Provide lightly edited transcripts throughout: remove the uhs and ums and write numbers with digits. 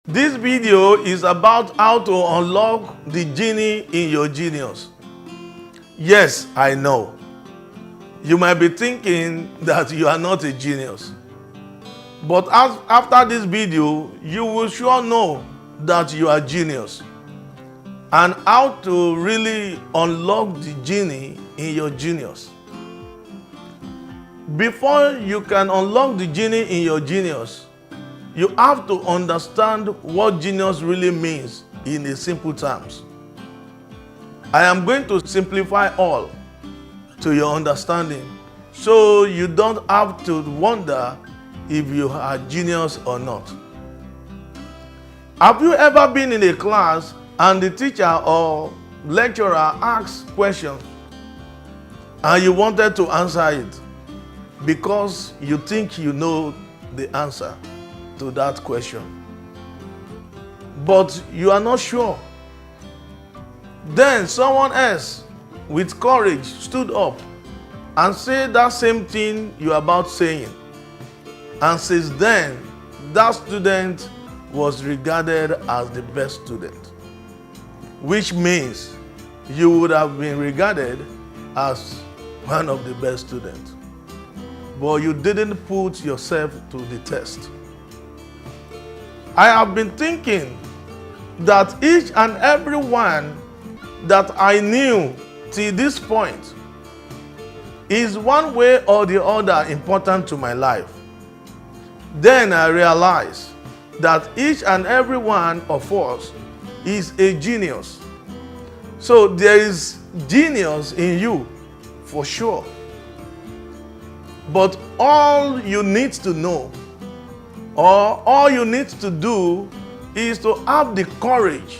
This video is about how to unlock the genie in your genius. Yes, I know. You might be thinking that you are not a genius. But after this video, you will sure know that you are genius and how to really unlock the genie in your genius. Before you can unlock the genie in your genius, you have to understand what genius really means in a simple terms. I am going to simplify all to your understanding so you don't have to wonder if you are genius or not. Have you ever been in a class and the teacher or lecturer asks questions and you wanted to answer it because you think you know the answer to that question, but you are not sure? Then someone else with courage stood up and said that same thing you are about saying, and since then that student was regarded as the best student, which means you would have been regarded as one of the best students, but you didn't put yourself to the test. I have been thinking that each and every one that I knew till this point is one way or the other important to my life. Then I realized that each and every one of us is a genius. So there is genius in you for sure. But all you need to know, or all you need to do, is to have the courage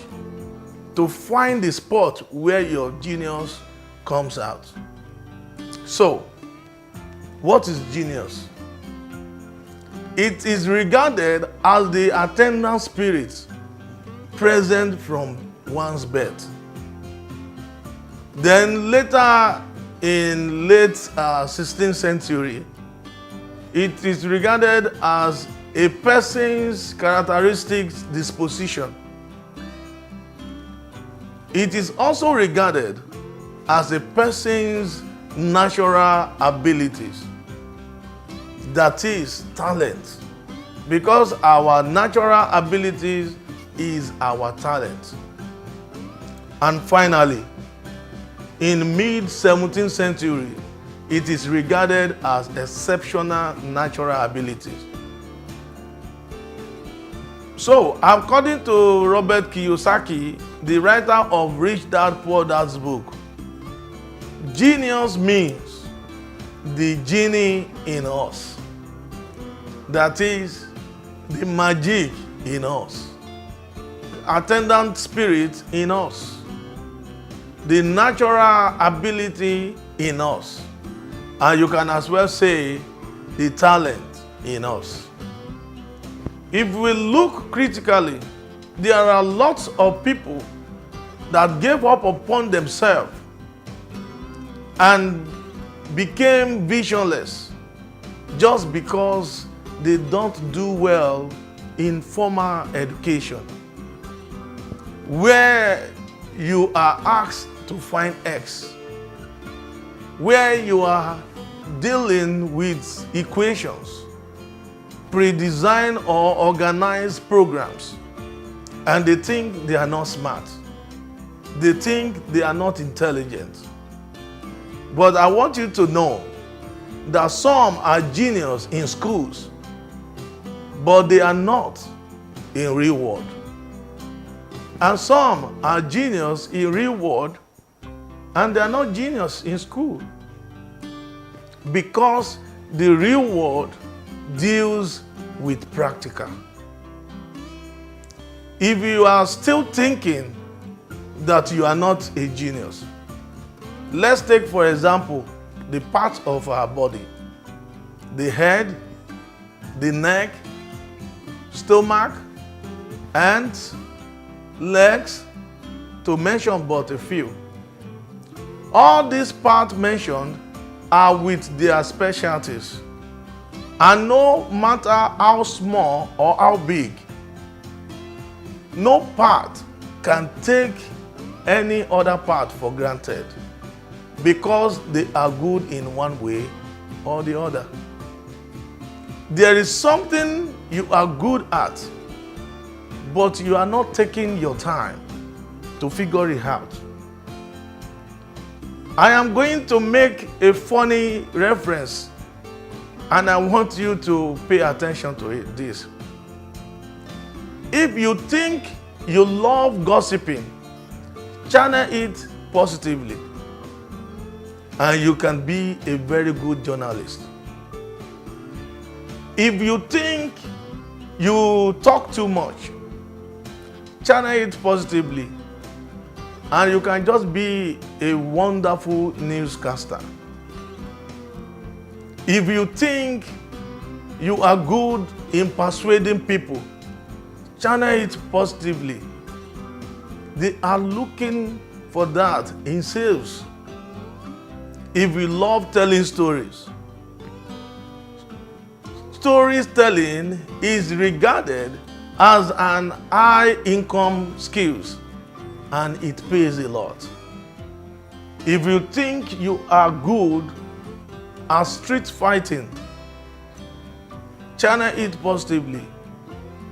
to find the spot where your genius comes out. So, what is genius? It is regarded as the attendant spirit present from one's birth. Then later in late 16th century, it is regarded as a person's characteristics disposition. It is also regarded as a person's natural abilities, that is talent, because our natural abilities is our talent. And finally, in mid-17th century, it is regarded as exceptional natural abilities. So, according to Robert Kiyosaki, the writer of Rich Dad Poor Dad's book, genius means the genie in us. That is, the magic in us, attendant spirit in us, the natural ability in us, and you can as well say the talent in us. If we look critically, there are lots of people that gave up upon themselves and became visionless just because they don't do well in formal education, where you are asked to find X, where you are dealing with equations, pre-designed or organized programs, and they think they are not smart. They think they are not intelligent. But I want you to know that some are genius in schools, but they are not in real world. And some are genius in real world, and they are not genius in school, because the real world deals with practical. If you are still thinking that you are not a genius, let's take for example the parts of our body: the head, the neck, stomach, and legs, to mention but a few. All these parts mentioned are with their specialties. And no matter how small or how big, No part can take any other part for granted because they are good in one way or the other. There is something you are good at, but you are not taking your time to figure it out. I am going to make a funny reference, and I want you to pay attention to this. If you think you love gossiping, channel it positively, and you can be a very good journalist. If you think you talk too much, channel it positively, and you can just be a wonderful newscaster. If you think you are good in persuading people, channel it positively. They are looking for that in sales. If you love telling stories, storytelling is regarded as an high income skill, and it pays a lot. If you think you are good at street fighting, channel it positively,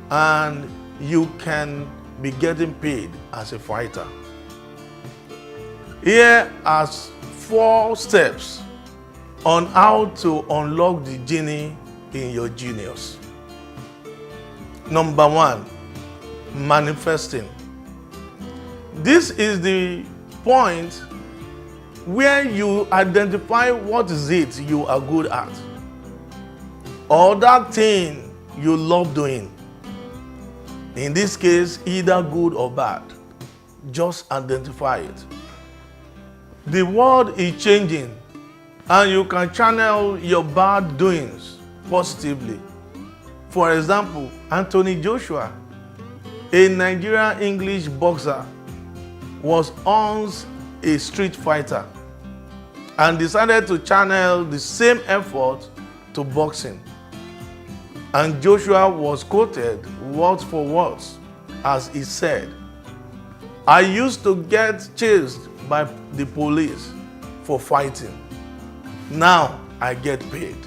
and you can be getting paid as a fighter. Here are 4 steps on how to unlock the genie in your genius. Number 1, manifesting. This is the point where you identify what is it you are good at, or that thing you love doing. In this case, either good or bad. Just identify it. The world is changing, and you can channel your bad doings positively. For example, Anthony Joshua, a Nigerian English boxer, was once a street fighter and decided to channel the same effort to boxing. And Joshua was quoted word for word as he said, "I used to get chased by the police for fighting. Now I get paid."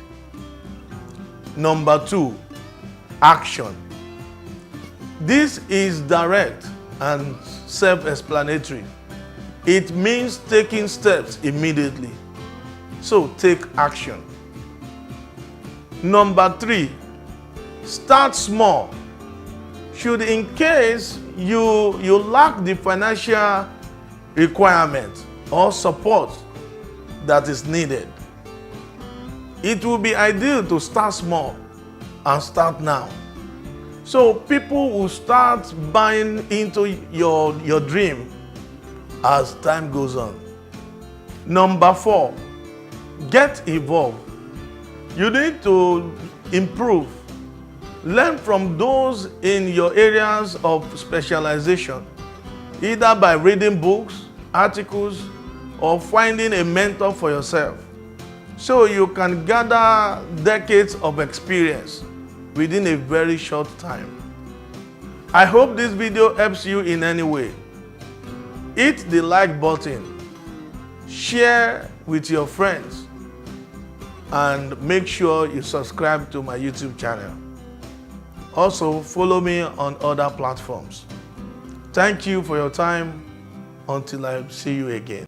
Number 2, action. This is direct and self-explanatory. It means taking steps immediately. So take action. Number 3, start small. Should in case you lack the financial requirement or support that is needed, it will be ideal to start small and start now. So people will start buying into your dream as time goes on. Number 4, get involved. You need to improve. Learn from those in your areas of specialization, either by reading books, articles, or finding a mentor for yourself, so you can gather decades of experience within a very short time. I hope this video helps you in any way. Hit the like button, share with your friends, and make sure you subscribe to my YouTube channel. Also, follow me on other platforms. Thank you for your time. Until I see you again.